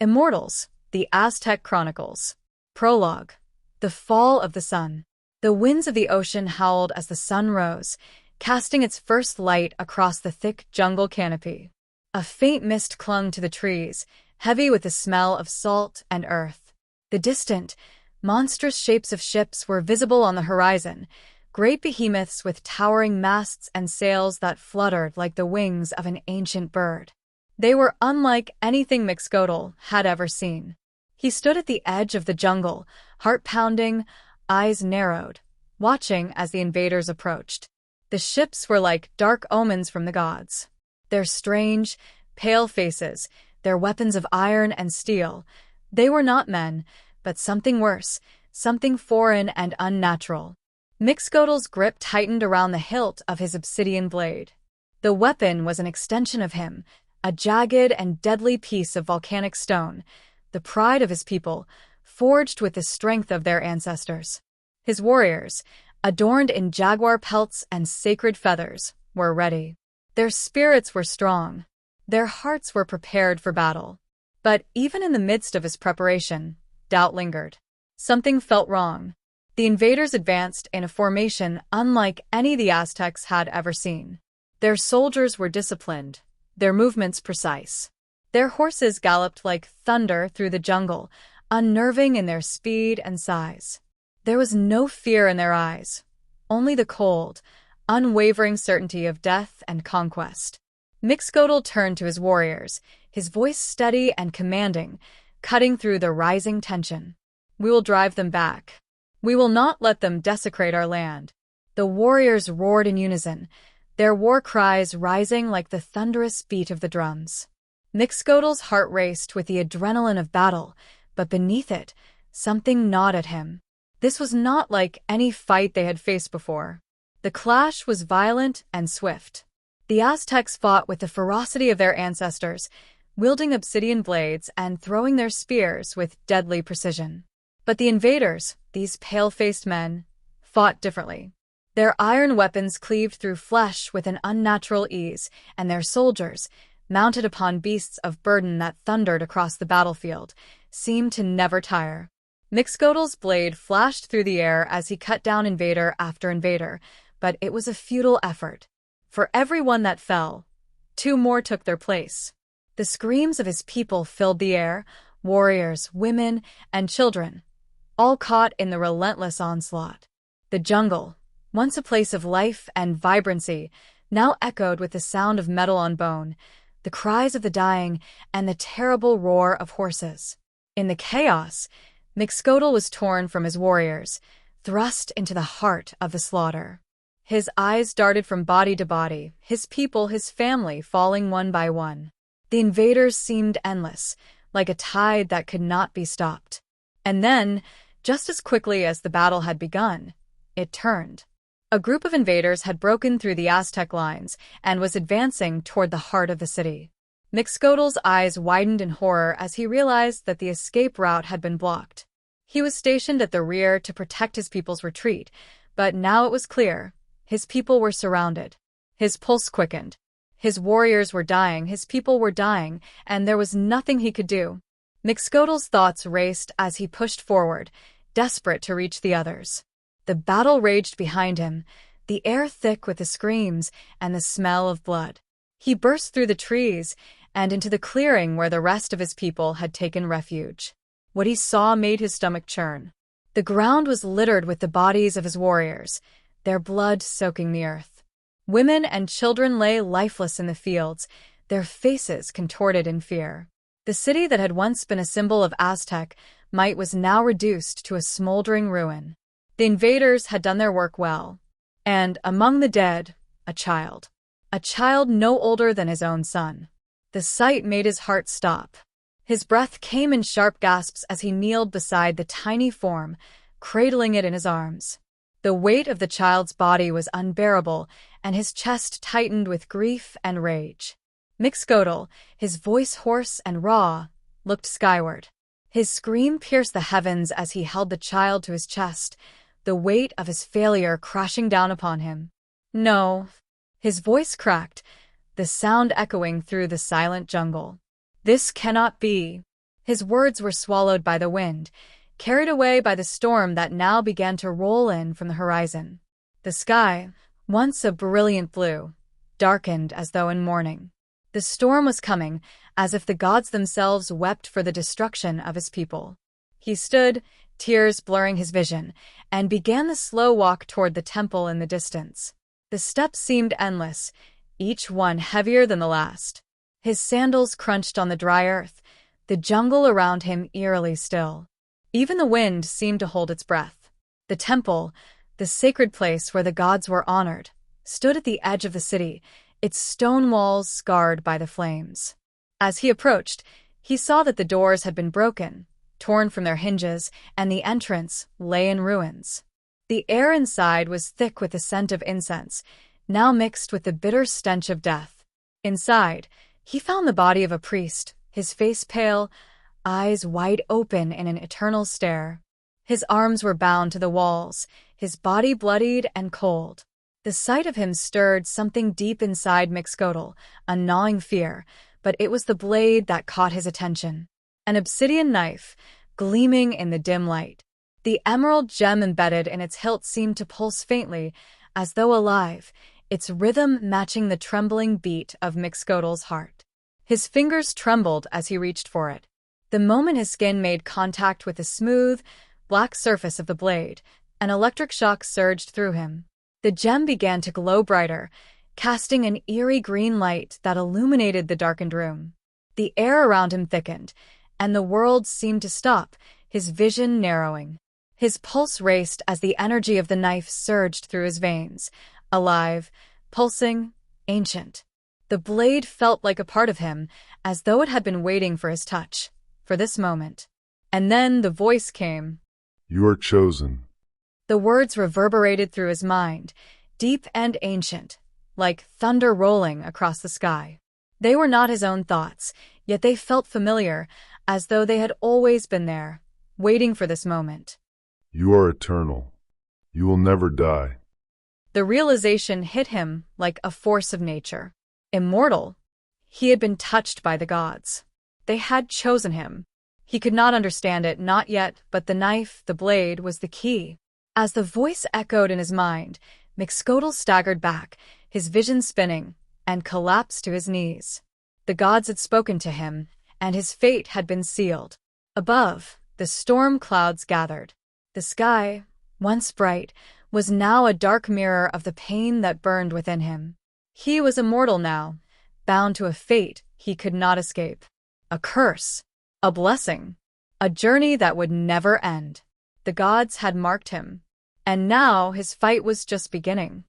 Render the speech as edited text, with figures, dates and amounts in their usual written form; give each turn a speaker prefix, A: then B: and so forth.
A: Immortals, the Aztec Chronicles. Prologue. The fall of the sun. The winds of the ocean howled as the sun rose, casting its first light across the thick jungle canopy. A faint mist clung to the trees, heavy with the smell of salt and earth. The distant, monstrous shapes of ships were visible on the horizon, great behemoths with towering masts and sails that fluttered like the wings of an ancient bird. They were unlike anything Mixcoatl had ever seen. He stood at the edge of the jungle, heart pounding, eyes narrowed, watching as the invaders approached. The ships were like dark omens from the gods. Their strange, pale faces, their weapons of iron and steel, they were not men, but something worse, something foreign and unnatural. Mixcoatl's grip tightened around the hilt of his obsidian blade. The weapon was an extension of him, a jagged and deadly piece of volcanic stone, the pride of his people, forged with the strength of their ancestors. His warriors, adorned in jaguar pelts and sacred feathers, were ready. Their spirits were strong. Their hearts were prepared for battle. But even in the midst of his preparation, doubt lingered. Something felt wrong. The invaders advanced in a formation unlike any the Aztecs had ever seen. Their soldiers were disciplined, their movements precise. Their horses galloped like thunder through the jungle, unnerving in their speed and size. There was no fear in their eyes, only the cold, unwavering certainty of death and conquest. Mixcoatl turned to his warriors, his voice steady and commanding, cutting through the rising tension. "We will drive them back. We will not let them desecrate our land." The warriors roared in unison, their war cries rising like the thunderous beat of the drums. Mixcoatl's heart raced with the adrenaline of battle, but beneath it, something gnawed at him. This was not like any fight they had faced before. The clash was violent and swift. The Aztecs fought with the ferocity of their ancestors, wielding obsidian blades and throwing their spears with deadly precision. But the invaders, these pale-faced men, fought differently. Their iron weapons cleaved through flesh with an unnatural ease, and their soldiers, mounted upon beasts of burden that thundered across the battlefield, seemed to never tire. Mixcoatl's blade flashed through the air as he cut down invader after invader, but it was a futile effort. For every one that fell, two more took their place. The screams of his people filled the air, warriors, women, and children, all caught in the relentless onslaught. The jungle, once a place of life and vibrancy, now echoed with the sound of metal on bone, the cries of the dying, and the terrible roar of horses. In the chaos, Mixcoatl was torn from his warriors, thrust into the heart of the slaughter. His eyes darted from body to body, his people, his family, falling one by one. The invaders seemed endless, like a tide that could not be stopped. And then, just as quickly as the battle had begun, it turned. A group of invaders had broken through the Aztec lines and was advancing toward the heart of the city. Mixcoatl's eyes widened in horror as he realized that the escape route had been blocked. He was stationed at the rear to protect his people's retreat, but now it was clear. His people were surrounded. His pulse quickened. His warriors were dying, his people were dying, and there was nothing he could do. Mixcoatl's thoughts raced as he pushed forward, desperate to reach the others. The battle raged behind him, the air thick with the screams and the smell of blood. He burst through the trees and into the clearing where the rest of his people had taken refuge. What he saw made his stomach churn. The ground was littered with the bodies of his warriors, their blood soaking the earth. Women and children lay lifeless in the fields, their faces contorted in fear. The city that had once been a symbol of Aztec might was now reduced to a smoldering ruin. The invaders had done their work well. And among the dead, a child. A child no older than his own son. The sight made his heart stop. His breath came in sharp gasps as he kneeled beside the tiny form, cradling it in his arms. The weight of the child's body was unbearable, and his chest tightened with grief and rage. Mixcoatl, his voice hoarse and raw, looked skyward. His scream pierced the heavens as he held the child to his chest, the weight of his failure crashing down upon him. "No." His voice cracked, the sound echoing through the silent jungle. "This cannot be." His words were swallowed by the wind, carried away by the storm that now began to roll in from the horizon. The sky, once a brilliant blue, darkened as though in mourning. The storm was coming, as if the gods themselves wept for the destruction of his people. He stood, tears blurring his vision, and began the slow walk toward the temple in the distance. The steps seemed endless, each one heavier than the last. His sandals crunched on the dry earth, the jungle around him eerily still. Even the wind seemed to hold its breath. The temple, the sacred place where the gods were honored, stood at the edge of the city, its stone walls scarred by the flames. As he approached, he saw that the doors had been broken, torn from their hinges, and the entrance lay in ruins. The air inside was thick with the scent of incense, now mixed with the bitter stench of death. Inside, he found the body of a priest, his face pale, eyes wide open in an eternal stare. His arms were bound to the walls, his body bloodied and cold. The sight of him stirred something deep inside Mixcoatl, a gnawing fear, but it was the blade that caught his attention. An obsidian knife, gleaming in the dim light. The emerald gem embedded in its hilt seemed to pulse faintly, as though alive, its rhythm matching the trembling beat of Mixcoatl's heart. His fingers trembled as he reached for it. The moment his skin made contact with the smooth, black surface of the blade, an electric shock surged through him. The gem began to glow brighter, casting an eerie green light that illuminated the darkened room. The air around him thickened, and the world seemed to stop, his vision narrowing. His pulse raced as the energy of the knife surged through his veins, alive, pulsing, ancient. The blade felt like a part of him, as though it had been waiting for his touch, for this moment. And then the voice came.
B: "You are chosen."
A: The words reverberated through his mind, deep and ancient, like thunder rolling across the sky. They were not his own thoughts, yet they felt familiar, as though they had always been there, waiting for this moment.
B: "You are eternal. You will never die."
A: The realization hit him like a force of nature. Immortal. He had been touched by the gods. They had chosen him. He could not understand it, not yet, but the knife, the blade, was the key. As the voice echoed in his mind, Mixcoatl staggered back, his vision spinning, and collapsed to his knees. The gods had spoken to him, and his fate had been sealed. Above, the storm clouds gathered. The sky, once bright, was now a dark mirror of the pain that burned within him. He was immortal now, bound to a fate he could not escape. A curse, a blessing, a journey that would never end. The gods had marked him, and now his fight was just beginning.